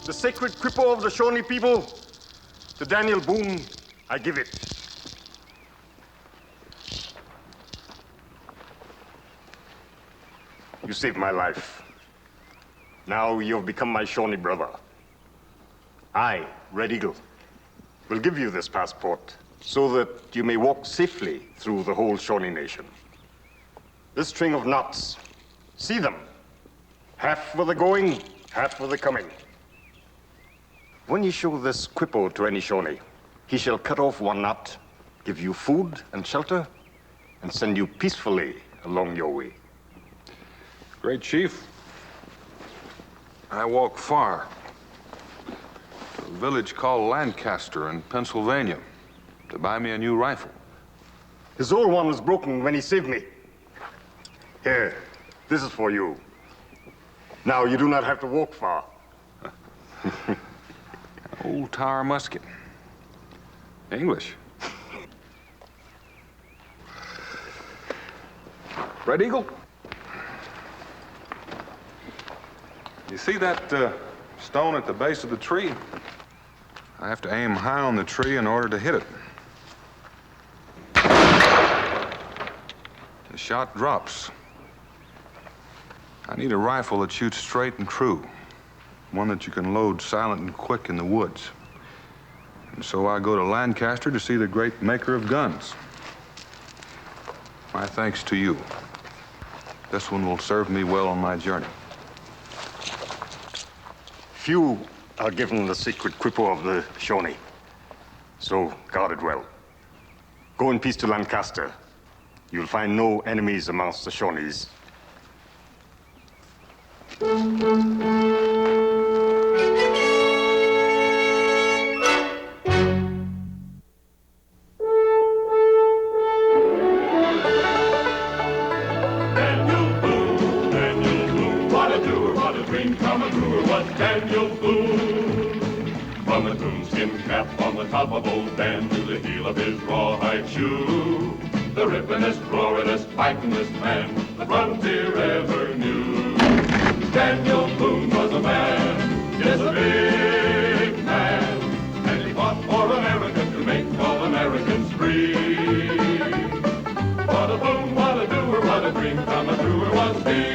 the sacred cripple of the Shawnee people, to Daniel Boone, I give it. You saved my life. Now you have become my Shawnee brother. I, Red Eagle, will give you this passport so that you may walk safely through the whole Shawnee Nation. This string of knots, see them. Half for the going, half for the coming. When you show this quippo to any Shawnee, he shall cut off one knot, give you food and shelter, and send you peacefully along your way. Great Chief, I walk far to a village called Lancaster in Pennsylvania to buy me a new rifle. His old one was broken when he saved me. Here, this is for you. Now you do not have to walk far. Old Tower musket. English. Red Eagle? You see that stone at the base of the tree? I have to aim high on the tree in order to hit it. The shot drops. I need a rifle that shoots straight and true. One that you can load silent and quick in the woods. And so I go to Lancaster to see the great maker of guns. My thanks to you. This one will serve me well on my journey. Few are given the secret quippo of the Shawnee, so guard it well. Go in peace to Lancaster. You'll find no enemies amongst the Shawnees. Daniel Boone. From the coonskin cap on the top of old Dan to the heel of his rawhide shoe, the rippin'est, roaring'est, fighting'est man the frontier ever knew. Daniel Boone was a man, yes, a big man, and he fought for America to make all Americans free. What a Boone, what a doer, what a dream come a truer was he.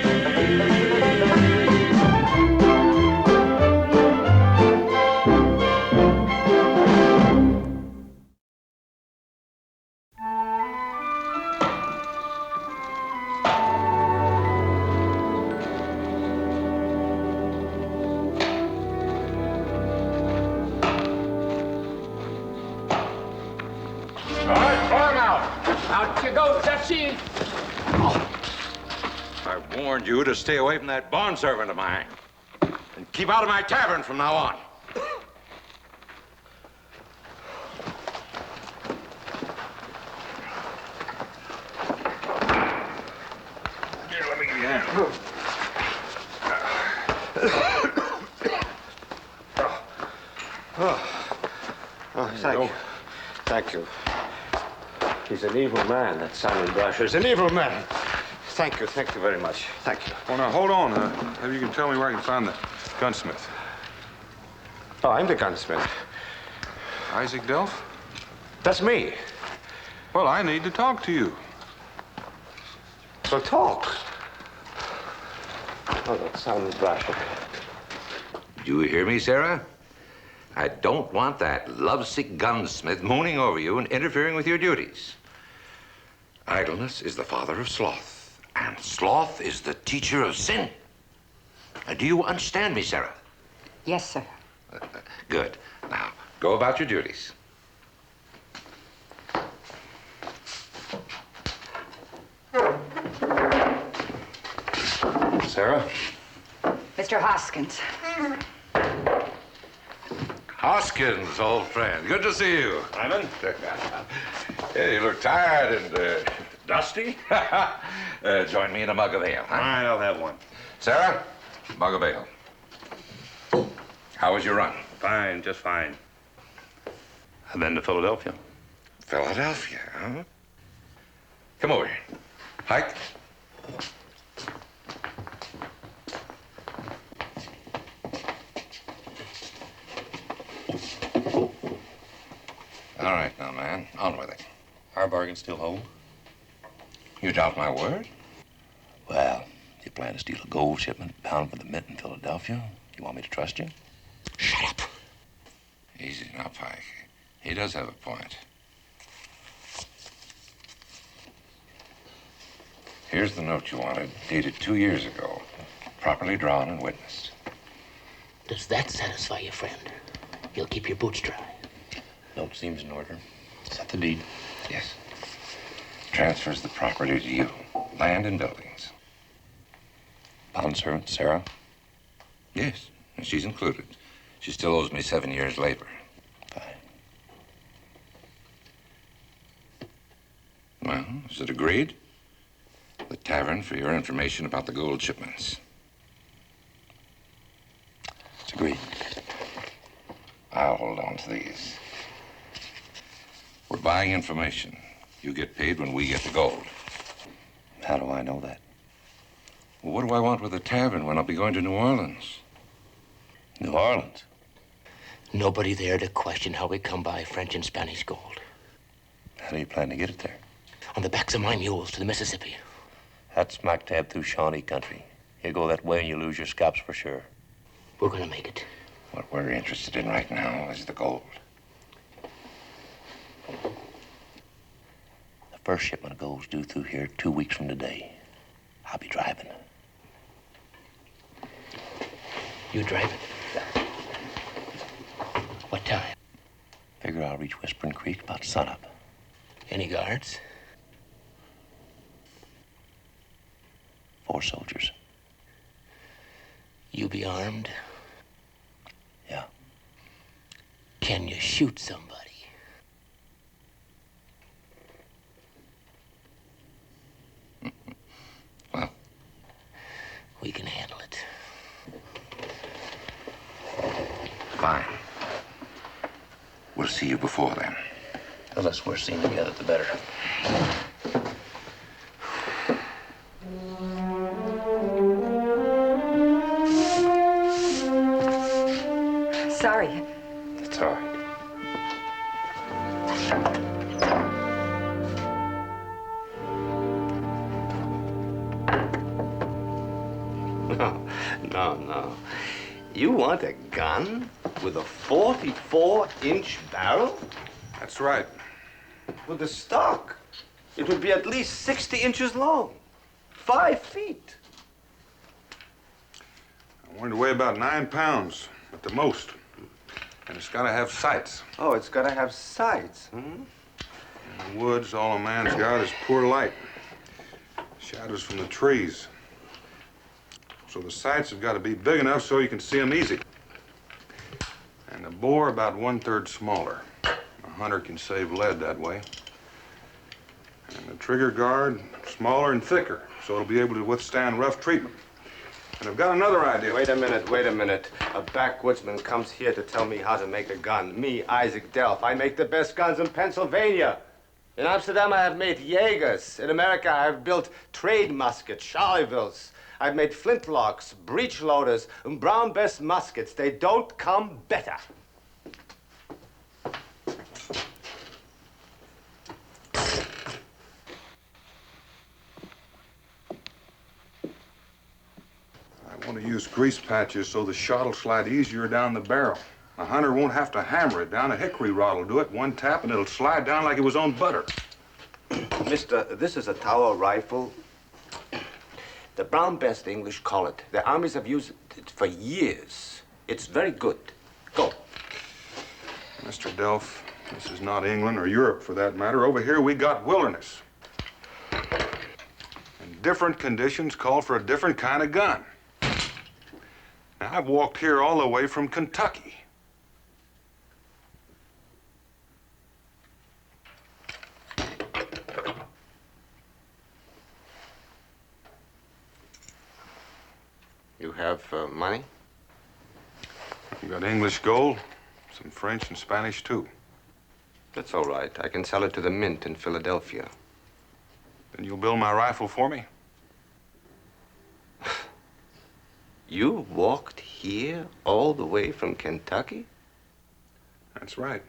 I warned you to stay away from that bond servant of mine. And keep out of my tavern from now on. Here, let me give you a hand. Thank you. Thank you. He's an evil man, that Simon Brasher's an evil man. Thank you very much. Thank you. Well, now, hold on. Maybe you can tell me where I can find the gunsmith. Oh, I'm the gunsmith. Isaac Delph? That's me. Well, I need to talk to you. So talk. Oh, that Simon Brasher. Do you hear me, Sarah? I don't want that lovesick gunsmith mooning over you and interfering with your duties. Idleness is the father of sloth, and sloth is the teacher of sin. Do you understand me, Sarah? Yes, sir. Good. Now, go about your duties. Sarah? Mr. Hoskins. Hoskins, old friend. Good to see you. Simon? Yeah, you look tired and dusty. Join me in a mug of ale. Huh? All right, I'll have one. Sarah, mug of ale. How was your run? Fine, just fine. And then to Philadelphia. Philadelphia, huh? Come over here. Hike. All right, now, man. On with it. Our bargain still hold? You doubt my word? Well, you plan to steal a gold shipment bound for the mint in Philadelphia? You want me to trust you? Shut up. Easy now, Pike. He does have a point. Here's the note you wanted, dated 2 years ago. Properly drawn and witnessed. Does that satisfy you, friend? You'll keep your boots dry. Note seems in order. Is that the deed? Yes. Transfers the property to you. Land and buildings. Bond servant, Sarah? Yes, and she's included. She still owes me 7 years' labor. Fine. Well, is it agreed? The tavern for your information about the gold shipments. It's agreed. I'll hold on to these. We're buying information. You get paid when we get the gold. How do I know that? Well, what do I want with the tavern when I'll be going to New Orleans? New Orleans? Nobody there to question how we come by French and Spanish gold. How do you plan to get it there? On the backs of my mules to the Mississippi. That's smack dab through Shawnee country. You go that way and you lose your scalps for sure. We're gonna make it. What we're interested in right now is the gold. The first shipment of gold's due through here 2 weeks from today. I'll be driving. You drive it? What time? Figure I'll reach Whispering Creek about sunup. Any guards? 4 soldiers. You be armed? Yeah. Can you shoot somebody? Well, we can handle it. Fine. We'll see you before then. The less we're seen together, the better. Sorry. That's all right. No. You want a gun with a 44-inch barrel? That's right. With the stock, it would be at least 60 inches long, 5 feet. I wanted to weigh about 9 pounds at the most. And it's got to have sights. Oh, it's got to have sights, hmm? In the woods, all a man's got is poor light. Shadows from the trees. So the sights have got to be big enough so you can see them easy. And the bore about 1/3 smaller. A hunter can save lead that way. And the trigger guard smaller and thicker, so it'll be able to withstand rough treatment. And I've got another idea. Wait a minute. A backwoodsman comes here to tell me how to make a gun. Me, Isaac Delph. I make the best guns in Pennsylvania. In Amsterdam, I have made Jaegers. In America, I have built trade muskets, Charlevilles. I've made flintlocks, breech loaders, and Brown Bess muskets. They don't come better. I want to use grease patches so the shot will slide easier down the barrel. A hunter won't have to hammer it down. A hickory rod will do it. One tap and it'll slide down like it was on butter. Mister, this is a Tower rifle. The Brown Bess, the English call it. The armies have used it for years. It's very good. Go. Mr. Delph, this is not England or Europe for that matter. Over here we got wilderness. And different conditions call for a different kind of gun. Now, I've walked here all the way from Kentucky. You have money? You got English gold, some French and Spanish too. That's all right. I can sell it to the mint in Philadelphia. Then you'll build my rifle for me? You walked here all the way from Kentucky? That's right.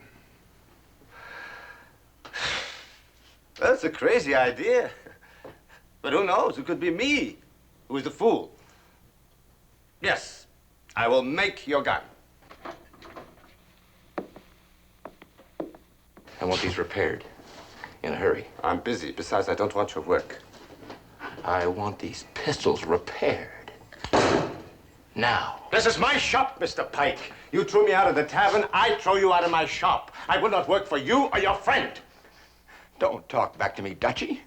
Well, it's a crazy idea. But who knows? It could be me who is the fool. Yes, I will make your gun. I want these repaired in a hurry. I'm busy. Besides, I don't want your work. I want these pistols repaired. Now. This is my shop, Mr. Pike. You threw me out of the tavern. I throw you out of my shop. I will not work for you or your friend. Don't talk back to me, Dutchie.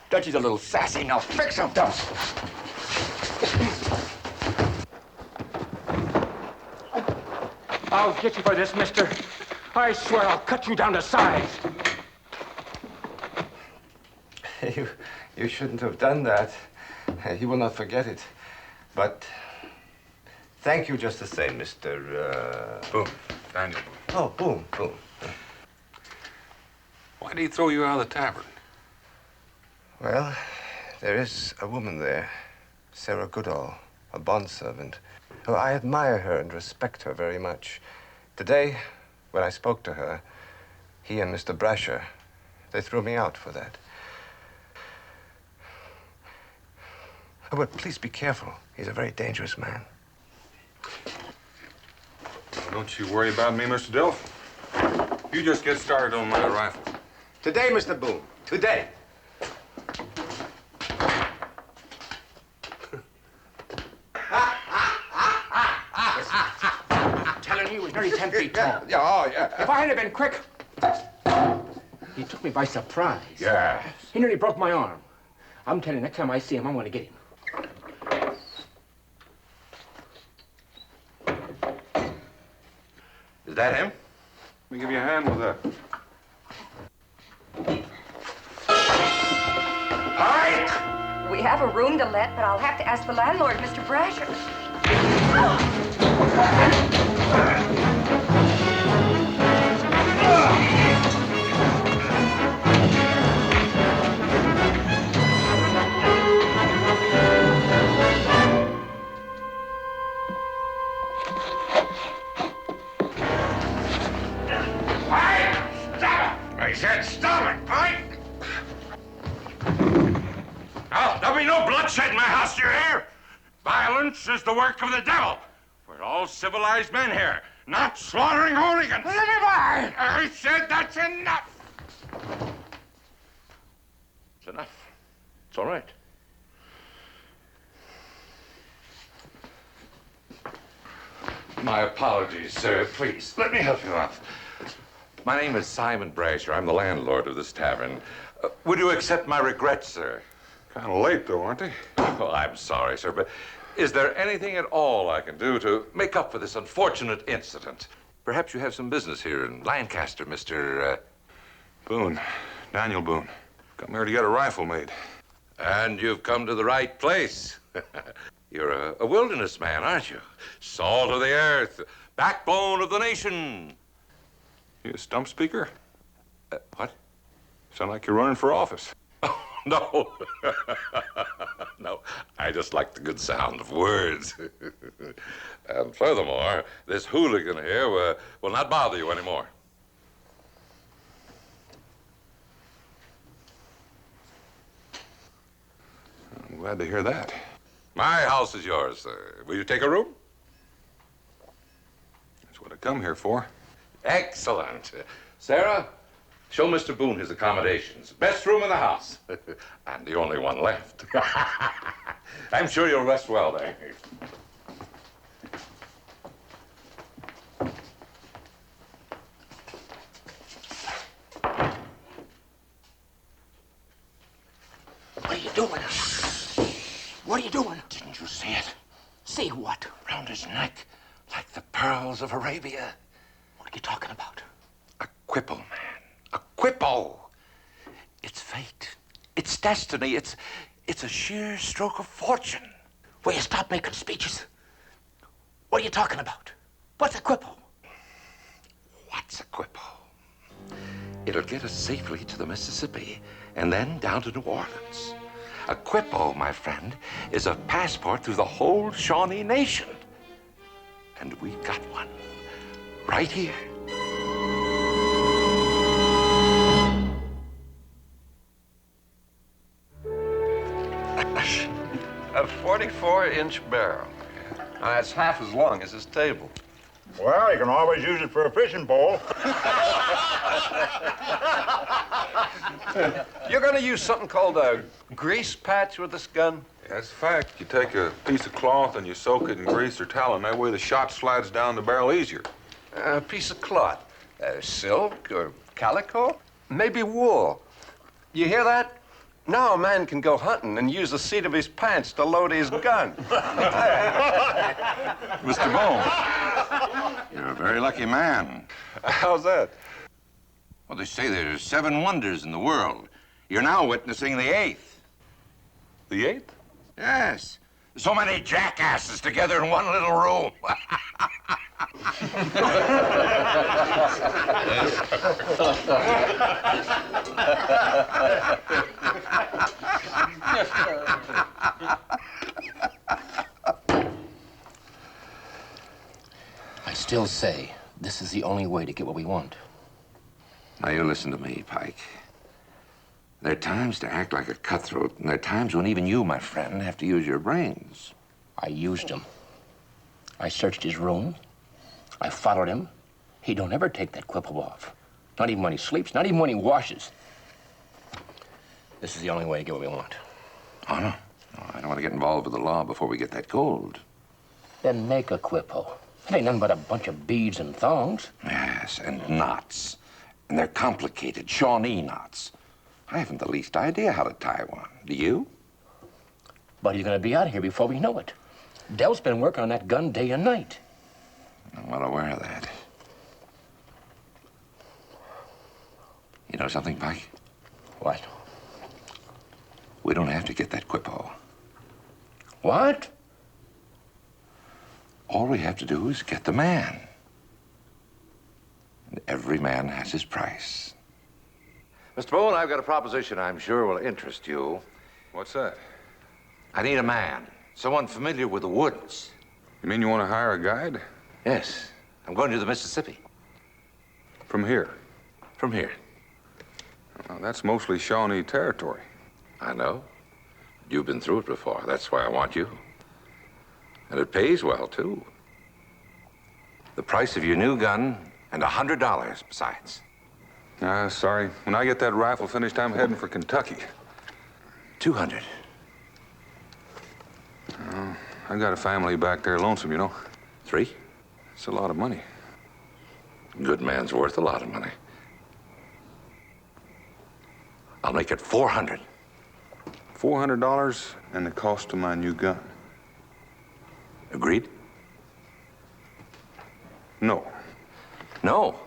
Dutchie's a little sassy. Now fix him. I'll get you for this, mister. I swear I'll cut you down to size. You shouldn't have done that. He will not forget it. But thank you just the same, Mr. Boone. Daniel Boone. Oh, Boone. Why did he throw you out of the tavern? Well, there is a woman there, Sarah Goodall, a bondservant. Oh, I admire her and respect her very much. Today, when I spoke to her, he and Mr. Brasher, they threw me out for that. Oh, but please be careful. He's a very dangerous man. Well, don't you worry about me, Mr. Delph. You just get started on my rifle. Today, Mr. Boone, today. I'm telling you, he was nearly 10 feet tall. Yeah. If I hadn't been quick, he took me by surprise. Yeah. He nearly broke my arm. I'm telling you, next time I see him, I'm going to get him. Is that him? Let me give you a hand with that. Pike! We have a room to let, but I'll have to ask the landlord, Mr. Brasher. I said stop it, Pike! Now, there'll be no bloodshed in my house, do you hear? Violence is the work of the devil. We're all civilized men here, not slaughtering hooligans. Let me by! I said that's enough. It's enough. It's all right. My apologies, sir. Please, let me help you up. My name is Simon Brasher. I'm the landlord of this tavern. Would you accept my regrets, sir? Kind of late, though, aren't they? Oh, I'm sorry, sir, but is there anything at all I can do to make up for this unfortunate incident? Perhaps you have some business here in Lancaster, Mr. Boone. Daniel Boone. Come here to get a rifle made. And you've come to the right place. You're a wilderness man, aren't you? Salt of the earth, backbone of the nation. You a stump speaker? What? Sound like you're running for office. Oh, no. No, I just like the good sound of words. And furthermore, this hooligan here will not bother you anymore. I'm glad to hear that. My house is yours, sir. Will you take a room? That's what I come here for. Excellent. Sarah, show Mr. Boone his accommodations. Best room in the house. And the only one left. I'm sure you'll rest well there. What are you doing? What are you doing? Didn't you see it? See what? Round his neck, like the pearls of Arabia. What are you talking about? A quipple, man. A quipple. It's fate. It's destiny. It's a sheer stroke of fortune. Will you stop making speeches? What are you talking about? What's a quipple? What's a quipple? It'll get us safely to the Mississippi and then down to New Orleans. A quippo, my friend, is a passport through the whole Shawnee Nation. And we got one right here. 24-inch barrel. Now, that's half as long as this table. Well, you can always use it for a fishing pole. You're going to use something called a grease patch with this gun? That's a fact. You take a piece of cloth and you soak it in grease or tallow, and that way the shot slides down the barrel easier. A piece of cloth. Silk or calico? Maybe wool. You hear that? Now a man can go hunting and use the seat of his pants to load his gun. Mr. Boone, you're a very lucky man. How's that? Well, they say there's 7 wonders in the world. You're now witnessing the 8th. The 8th? Yes. So many jackasses together in one little room. I still say this is the only way to get what we want. Now, you listen to me, Pike. There are times to act like a cutthroat, and there are times when even you, my friend, have to use your brains. I used him. I searched his room. I followed him. He don't ever take that quipple off. Not even when he sleeps, not even when he washes. This is the only way to get what we want. Oh, no. No, I don't want to get involved with the law before we get that gold. Then make a quippo. It ain't nothing but a bunch of beads and thongs. Yes, and knots. And they're complicated Shawnee knots. I haven't the least idea how to tie one. Do you? But he's gonna be out of here before we know it. Dell's been working on that gun day and night. I'm well aware of that. You know something, Pike? What? We don't have to get that quippo. What? All we have to do is get the man. And every man has his price. Mr. Boone, I've got a proposition I'm sure will interest you. What's that? I need a man, someone familiar with the woods. You mean you want to hire a guide? Yes, I'm going to the Mississippi. From here? From here. Well, that's mostly Shawnee territory. I know. You've been through it before. That's why I want you. And it pays well, too. The price of your new gun and $100 besides. Sorry. When I get that rifle finished, I'm heading for Kentucky. 200. I got a family back there lonesome, you know. 3? It's a lot of money. Good man's worth a lot of money. I'll make it 400. $400 and the cost of my new gun. Agreed? No. No.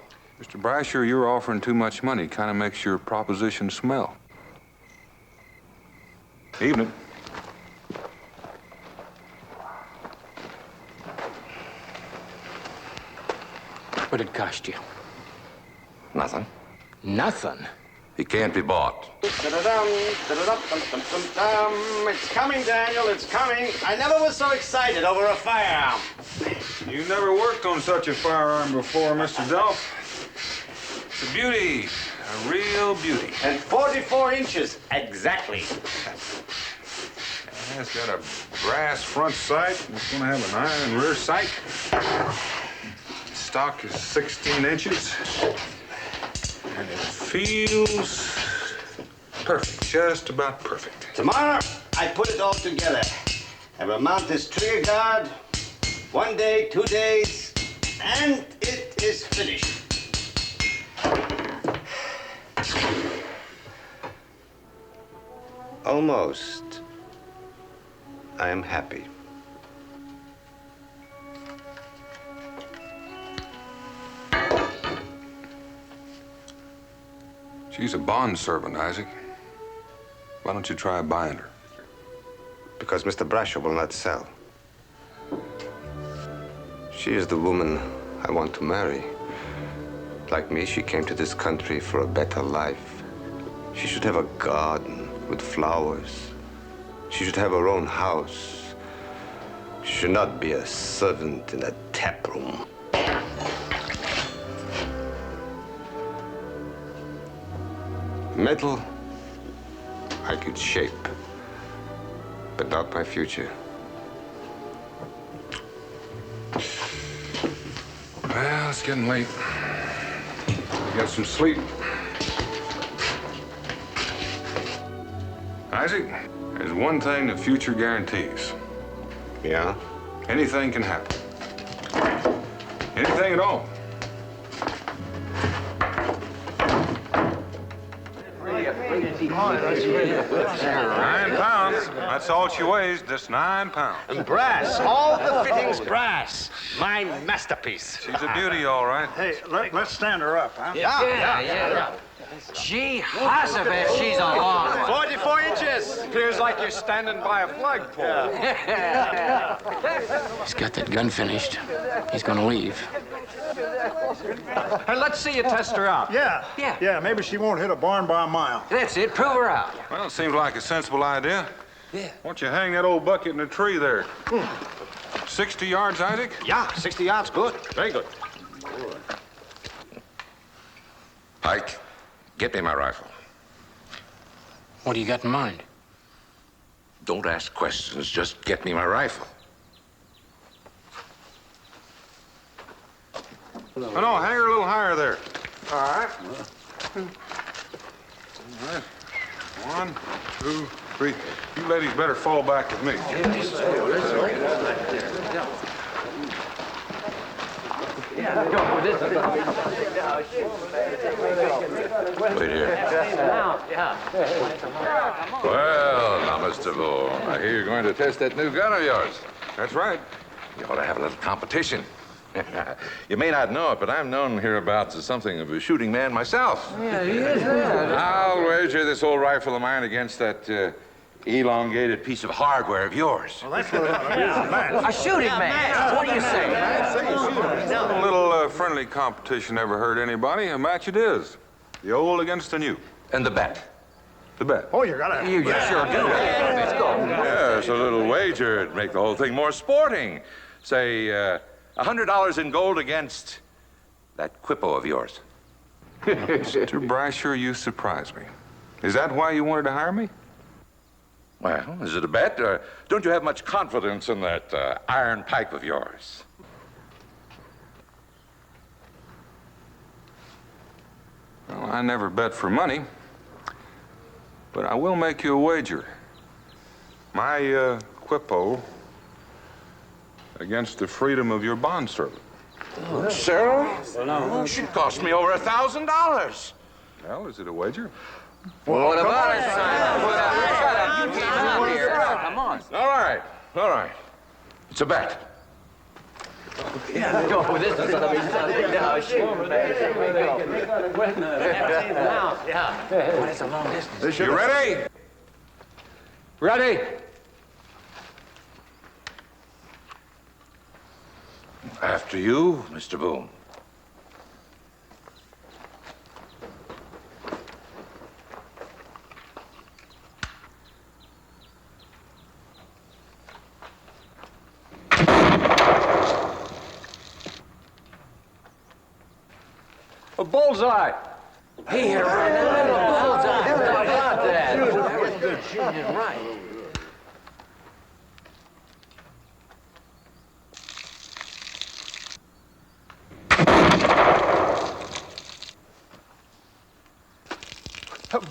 Mr. Brasher, you're offering too much money. Kind of makes your proposition smell. Evening. What'd it cost you? Nothing. Nothing? He can't be bought. It's coming, Daniel, it's coming. I never was so excited over a firearm. You never worked on such a firearm before, Mr. Delph. It's a beauty, a real beauty. And 44 inches, exactly. It's got a brass front sight. It's gonna have an iron rear sight. Stock is 16 inches. And it feels perfect, just about perfect. Tomorrow, I put it all together. I will mount this trigger guard. 1 day, 2 days, and it is finished. Almost. I am happy. She's a bond servant, Isaac. Why don't you try buying her? Because Mr. Brasher will not sell. She is the woman I want to marry. Like me, she came to this country for a better life. She should have a garden with flowers. She should have her own house. She should not be a servant in a tap room. Metal, I could shape, but not my future. Well, it's getting late. Get some sleep. Isaac, there's one thing the future guarantees. Yeah? Anything can happen. Anything at all. 9 pounds. That's all she weighs, just 9 pounds. And brass, all the fittings brass. My masterpiece. She's a beauty, all right. Hey, let's stand her up, huh? Yeah. Gee, Hossabeth, she's a long one. 44 inches. Appears like you're standing by a flagpole. He's got that gun finished. He's gonna leave. Hey, let's see you test her out. Yeah, maybe she won't hit a barn by a mile. That's it, prove her out. Well, it seems like a sensible idea. Yeah. Why don't you hang that old bucket in a tree there? 60 yards, Isaac? Yeah, 60 yards, good. Very good. Pike, get me my rifle. What do you got in mind? Don't ask questions, just get me my rifle. Oh, no, hang her a little higher there. All right. All right. 1, 2, 3. You ladies better fall back with me. Wait here. Well, now, Mr. Boone, I hear you're going to test that new gun of yours. That's right. You ought to have a little competition. You may not know it, but I'm known hereabouts as something of a shooting man myself. Yeah, he is that. I'll wager this old rifle of mine against that elongated piece of hardware of yours. Well, that's what A shooting man. What do you say? A little friendly competition never hurt anybody. A match it is. The old against the new. And the bet. The bet. Oh, you gotta. You sure do. Let's go. Yes, a little wager to make the whole thing more sporting. Say, $100 in gold against that quippo of yours. Mr. Brasher, you surprise me. Is that why you wanted to hire me? Well, is it a bet? Don't you have much confidence in that iron pipe of yours? Well, I never bet for money, but I will make you a wager. My quippo against the freedom of your bondservant. Oh, Sarah? Well, should cost me over $1,000. Well, is it a wager? Well, what about it, Simon? You came out here. Come on. All right. It's a bet. This is gonna be something now. Shoot. Now, yeah. What is a long distance? You ready? Ready? After you, Mr. Boone. A bullseye. He hit her right in the middle of the bullseye. How about that? That was good shooting, right.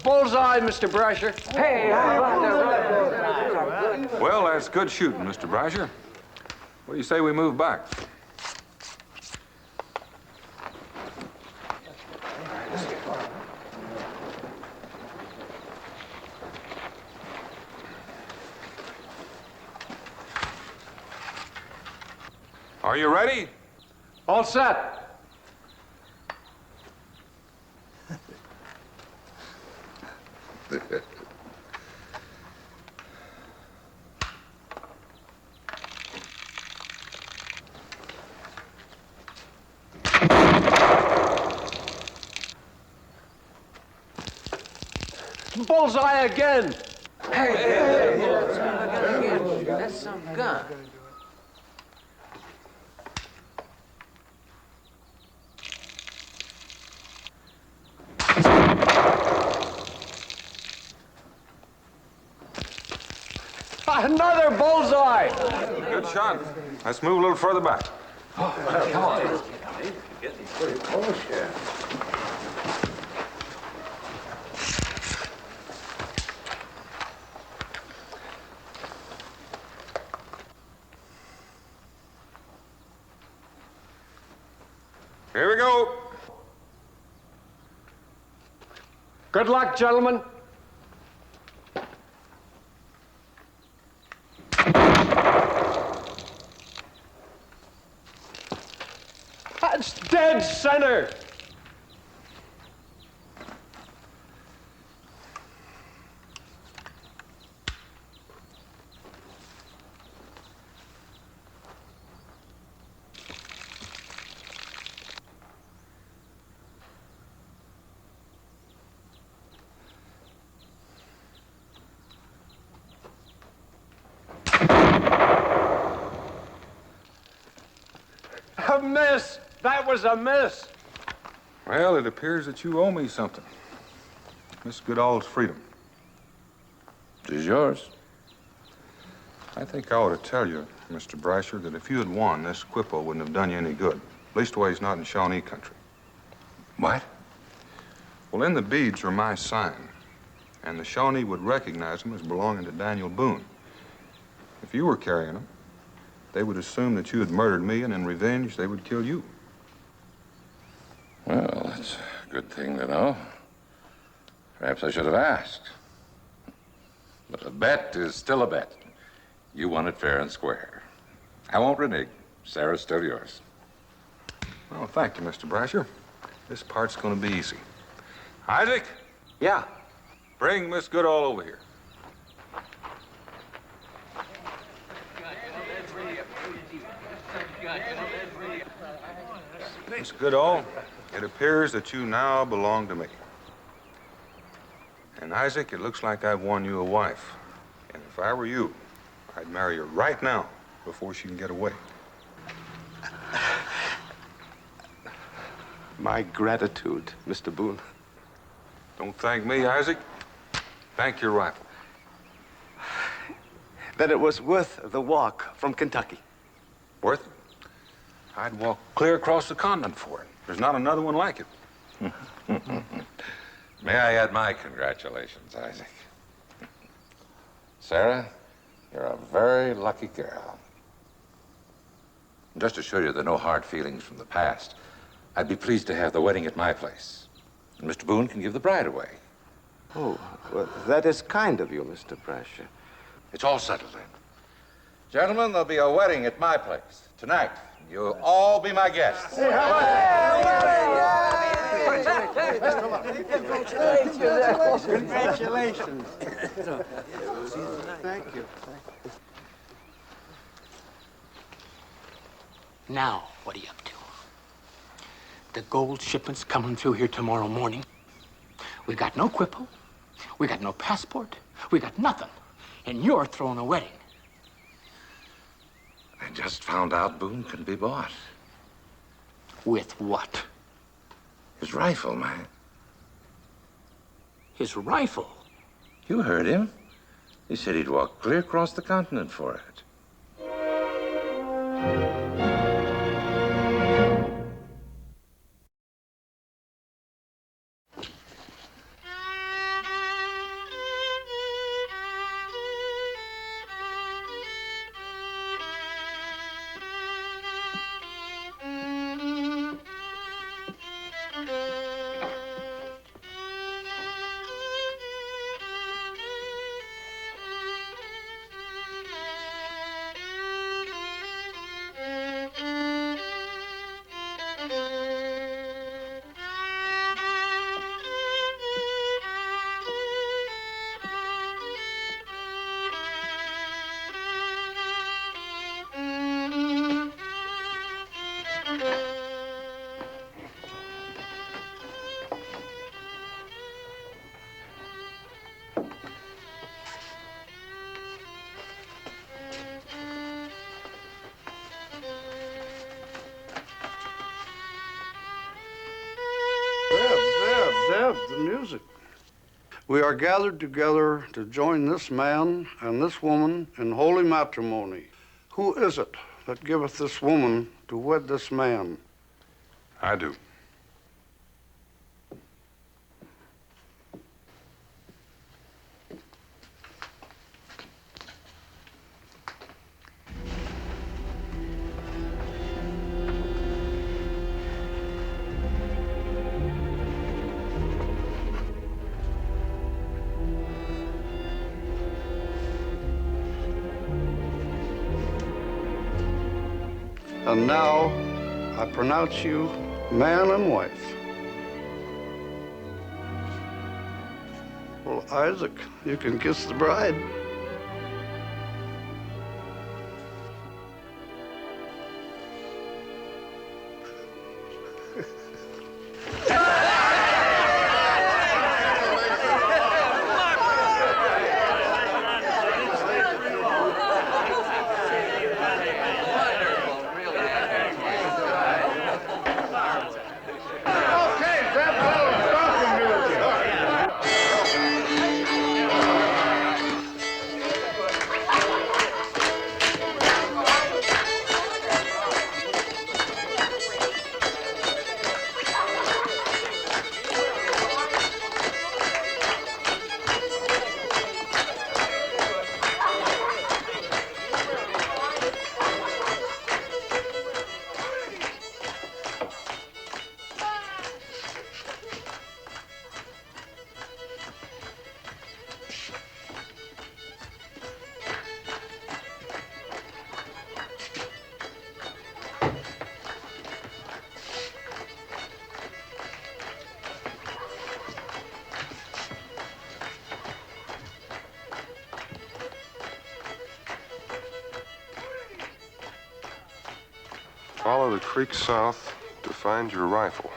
Bullseye, Mr. Brasher. Hey, how about that? Well, that's good shooting, Mr. Brasher. What do you say we move back? Are you ready? All set. Bullseye again. Hey. That's some gun. Another bullseye. Good shot. Let's move a little further back. Come on. Pretty close, yeah. Here we go. Good luck, gentlemen. That's dead center. A miss. That was a miss. Well, it appears that you owe me something. Miss Goodall's freedom. It is yours. I think I ought to tell you, Mr. Brasher, that if you had won, this Quippo wouldn't have done you any good. Leastways, not in Shawnee country. What? Well, in the beads are my sign, and the Shawnee would recognize them as belonging to Daniel Boone. If you were carrying them, they would assume that you had murdered me, and in revenge, they would kill you. Well, that's a good thing to know. Perhaps I should have asked. But a bet is still a bet. You won it fair and square. I won't renege. Sarah's still yours. Well, thank you, Mr. Brasher. This part's going to be easy. Isaac? Yeah. Bring Miss Goodall over here. Miss Goodall, it appears that you now belong to me. And Isaac, it looks like I've won you a wife. And if I were you, I'd marry her right now before she can get away. My gratitude, Mr. Boone. Don't thank me, Isaac. Thank your rifle. That it was worth the walk from Kentucky. Worth it? I'd walk clear across the continent for it. There's not another one like it. May I add my congratulations, Isaac? Sarah, you're a very lucky girl. Just to show you there are no hard feelings from the past, I'd be pleased to have the wedding at my place. And Mr. Boone can give the bride away. Oh, well, that is kind of you, Mr. Brasher. It's all settled then. Gentlemen, there'll be a wedding at my place tonight. You'll all be my guests. Congratulations. Thank you. Now, what are you up to? The gold shipment's coming through here tomorrow morning. We got no quippo. We got no passport. We got nothing. And you're throwing a wedding. I just found out Boone can be bought. With what? His rifle, man. His rifle? You heard him. He said he'd walk clear across the continent for it. Zeb, the music. We are gathered together to join this man and this woman in holy matrimony. Who is it that giveth this woman to wed this man? I do. And now I pronounce you man and wife. Well, Isaac, you can kiss the bride. Follow the creek south to find your rifle.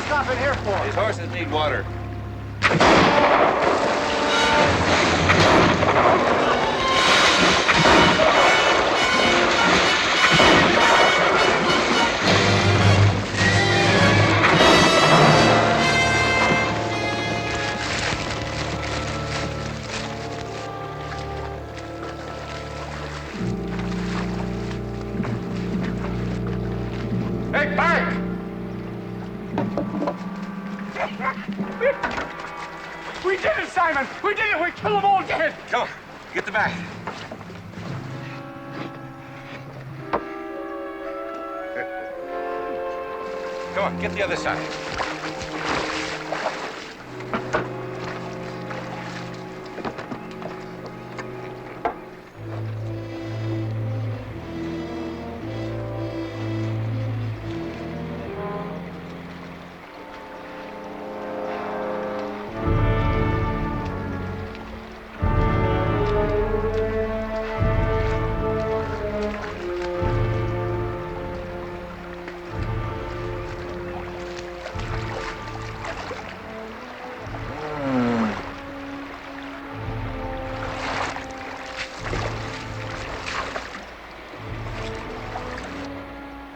Stopping here for? These horses need water. Hey, back! We did it, Simon! We did it! We killed them all dead! Come on, get the bag. Come on, get the other side.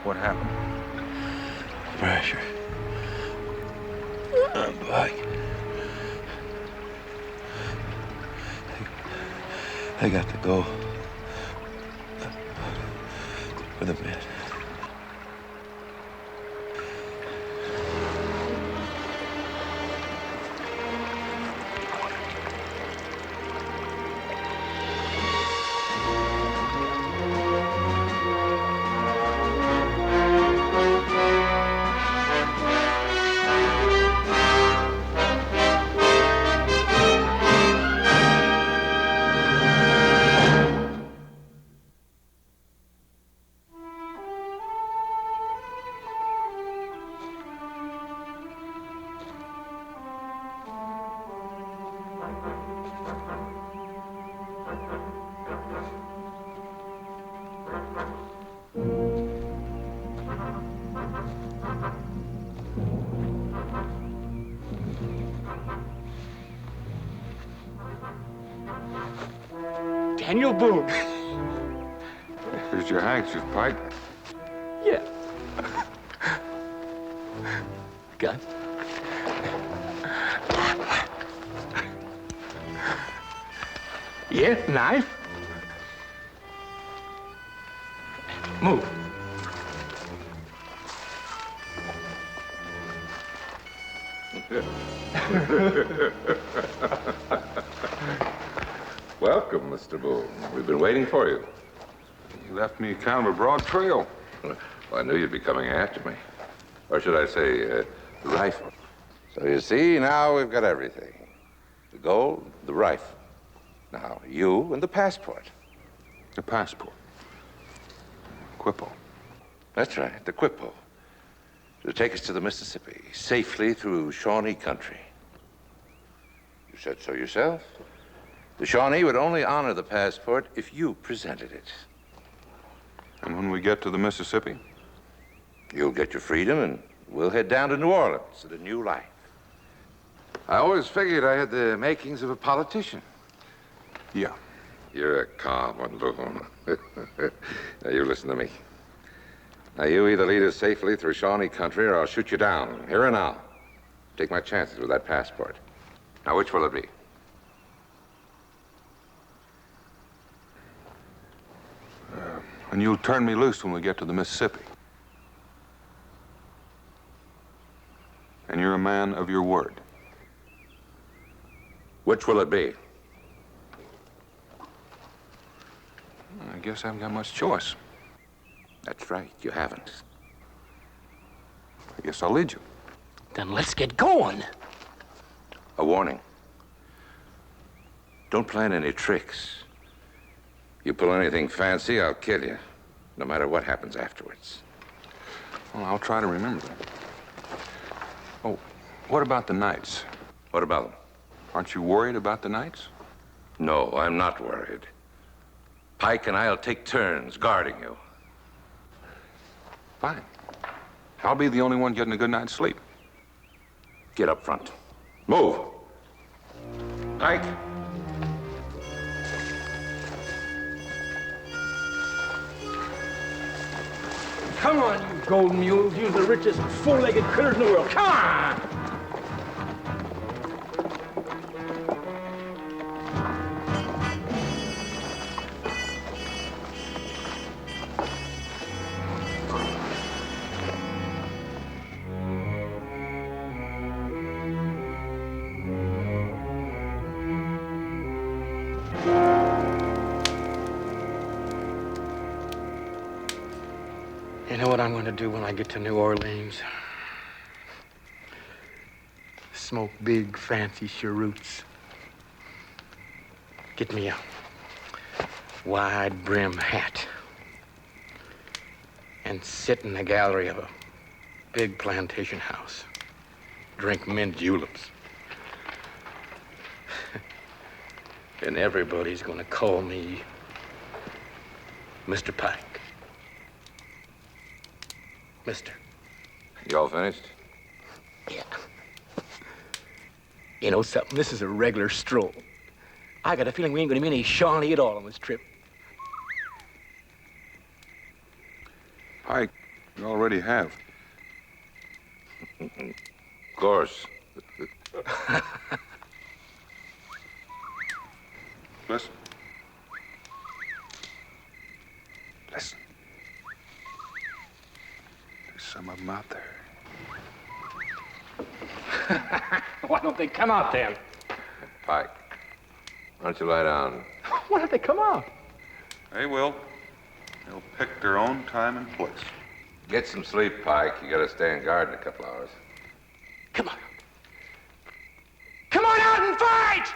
What happened? Pressure. I'm back. I got to go. With a man. Daniel Boone. Here's your handkerchief, Pike. Yeah. Gun. Yeah, knife. Move. Welcome, Mr. Boone. We've been waiting for you. You left me kind of a broad trail. Well, I knew you'd be coming after me. Or should I say, the rifle. So you see, now we've got everything. The gold, the rifle. Now, you and the passport. The passport. Quippo. That's right, the Quippo. To take us to the Mississippi, safely through Shawnee country. You said so yourself. The Shawnee would only honor the passport if you presented it. And when we get to the Mississippi? You'll get your freedom, and we'll head down to New Orleans to a new life. I always figured I had the makings of a politician. Yeah. You're a calm one, Boone. Now, you listen to me. Now, you either lead us safely through Shawnee country, or I'll shoot you down, here and now. Take my chances with that passport. Now, which will it be? And you'll turn me loose when we get to the Mississippi. And you're a man of your word. Which will it be? I guess I haven't got much choice. That's right, you haven't. I guess I'll lead you. Then let's get going. A warning. Don't plan any tricks. You pull anything fancy, I'll kill you, no matter what happens afterwards. Well, I'll try to remember that. Oh, what about the nights? What about them? Aren't you worried about the nights? No, I'm not worried. Pike and I'll take turns guarding you. Fine. I'll be the only one getting a good night's sleep. Get up front. Move. Pike. Come on, you golden mules. You're the richest four-legged critters in the world. Come on! You know what I'm going to do when I get to New Orleans? Smoke big, fancy cheroots. Get me a wide brim hat. And sit in the gallery of a big plantation house. Drink mint juleps. And everybody's going to call me Mr. Pike. Mister. You all finished? Yeah. You know something? This is a regular stroll. I got a feeling we ain't gonna meet any Shawnee at all on this trip. Pike, you already have. Of course. Listen. Listen. There's some of them out there. Why don't they come out then? Pike, why don't you lie down? Why don't they come out? They will. They'll pick their own time and place. Get some sleep, Pike. You gotta stay on guard in a couple hours. Come on. Come on out and fight!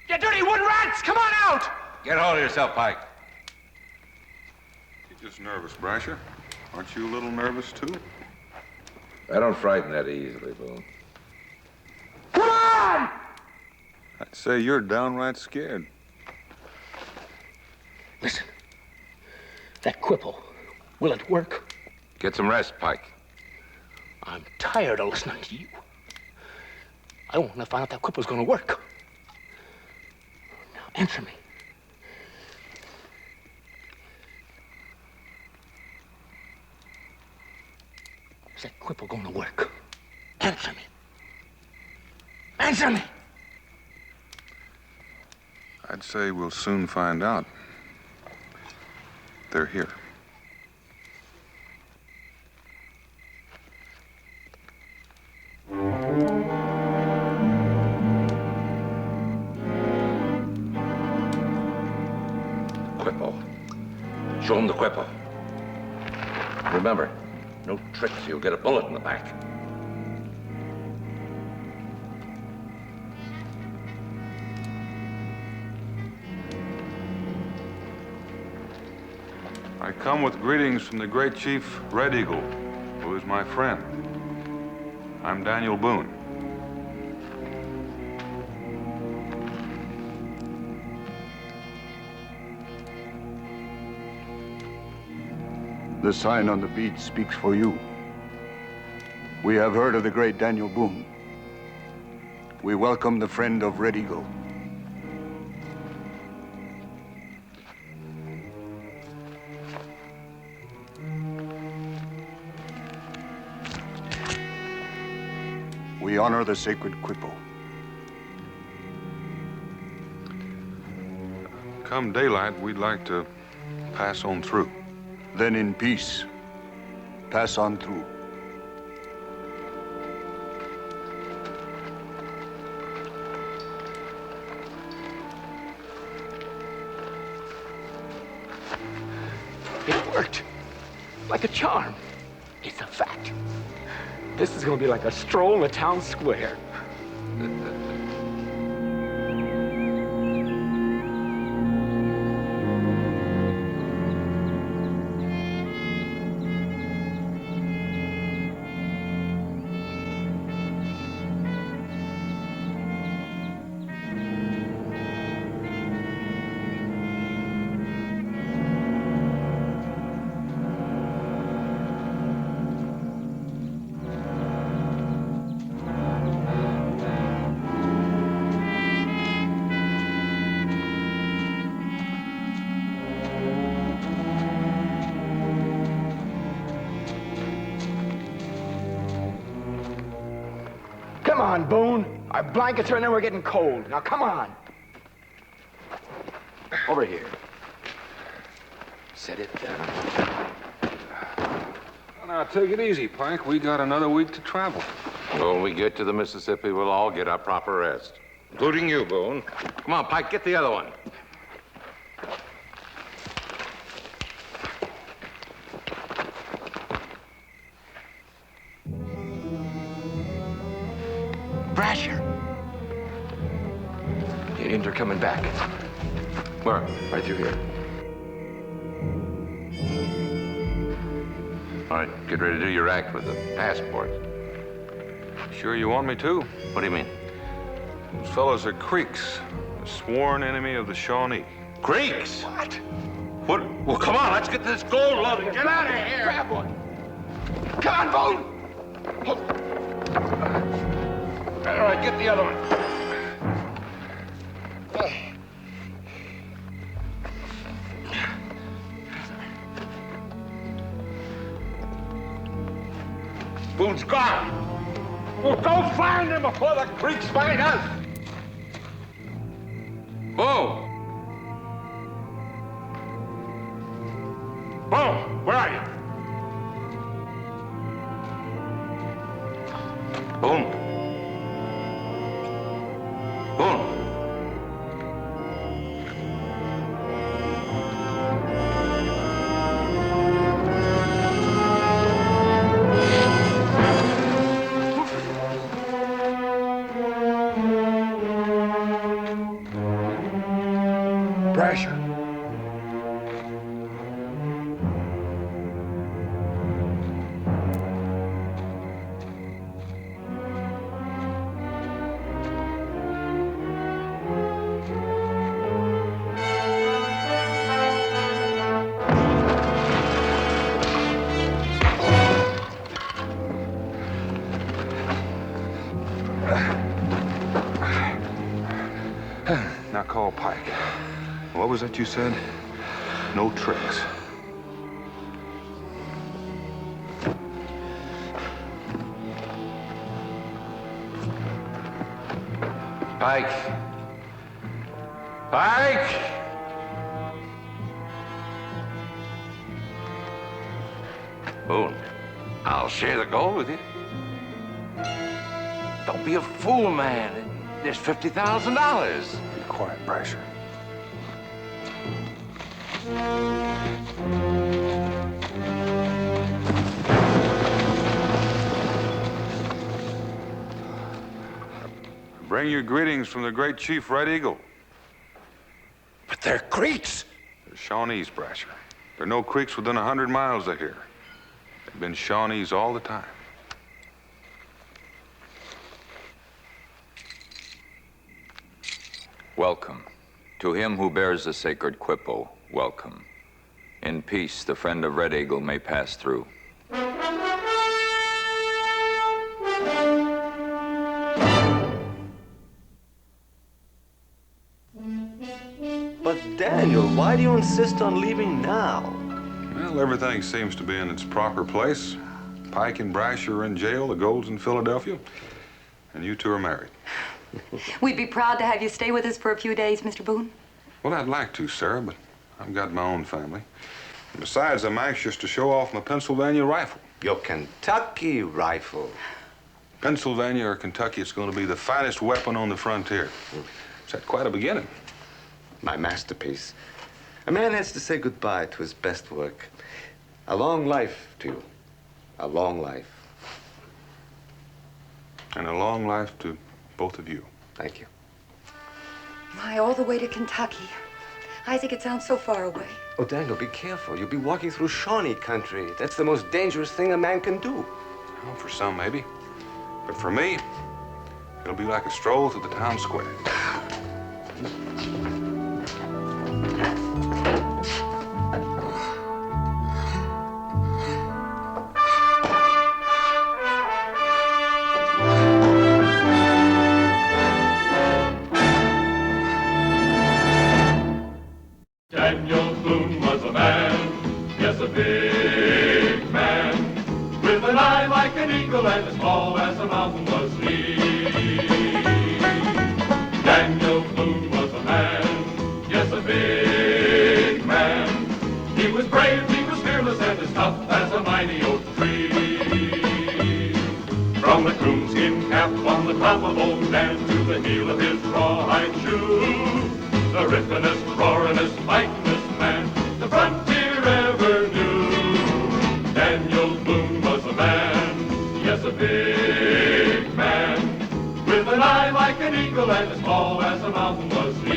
You dirty wood rats, come on out! Get hold of yourself, Pike. You're just nervous, Brasher. Aren't you a little nervous, too? I don't frighten that easily, Boone. Come on! I'd say you're downright scared. Listen. That quipple, will it work? Get some rest, Pike. I'm tired of listening to you. I want to find out that quipple's gonna work. Now, answer me. that quipple going to work? Answer me. Answer me! I'd say we'll soon find out. They're here. Quippo. Show him the quippo. Remember, no tricks, you'll get a bullet in the back. I come with greetings from the great chief Red Eagle, who is my friend. I'm Daniel Boone. The sign on the bead speaks for you. We have heard of the great Daniel Boone. We welcome the friend of Red Eagle. We honor the sacred quippo. Come daylight, we'd like to pass on through. Then in peace, pass on through. It worked. Like a charm. It's a fact. This is going to be like a stroll in the town square. Come on, Boone. Our blankets are in and we're getting cold. Now, come on. Over here. Set it down. Now, take it easy, Pike. We got another week to travel. When we get to the Mississippi, we'll all get our proper rest. Including you, Boone. Come on, Pike, get the other one. Brasher. The Indians are coming back. Where? Right through here. All right, get ready to do your act with the passport. Sure you want me to? What do you mean? Those fellows are Creeks, a sworn enemy of the Shawnee. Creeks? What? What? Well, come on, let's get this gold loaded. Get out of here! Grab one. Come on, Boone! All right, get the other one. Boone's gone. Well, go find him before the Creeks find us. Boone! Boone, where are you? Boone? Boone! Brasher. Now call Pike. What was that you said? No tricks. Pike! Pike! Boone, I'll share the gold with you. Don't be a fool, man. There's $50,000. Be quiet, Brasher. Bring your greetings from the great Chief Red Eagle. But they're Creeks. They're Shawnees, Brasher. There are no creeks within 100 miles of here. They've been Shawnees all the time. Welcome. To him who bears the sacred quippo, welcome. In peace, the friend of Red Eagle may pass through. But Daniel, why do you insist on leaving now? Well, everything seems to be in its proper place. Pike and Brasher are in jail, the gold's in Philadelphia, and you two are married. We'd be proud to have you stay with us for a few days, Mr. Boone. Well, I'd like to, Sarah, but I've got my own family. And besides, I'm anxious to show off my Pennsylvania rifle. Your Kentucky rifle. Pennsylvania or Kentucky, it's going to be the finest weapon on the frontier. It's had quite a beginning. My masterpiece. A man has to say goodbye to his best work. A long life to you. A long life. And a long life to both of you. Thank you. My, all the way to Kentucky. Isaac, it sounds so far away. Oh, Daniel, be careful. You'll be walking through Shawnee country. That's the most dangerous thing a man can do. Well, for some, maybe. But for me, it'll be like a stroll through the town square. Daniel Boone was a man, yes, a big man, with an eye like an eagle and as tall as a mountain was he. Daniel Boone was a man, yes, a big man. He was brave, he was fearless, and as tough as a mighty oak tree. From the coonskin cap on the top of old Dan to the heel of his rawhide shoe, the ripplingest, roaringest, fightingest man the frontier ever knew. Daniel Boone was a man, yes, a big man, with an eye like an eagle and as tall as a mountain was he.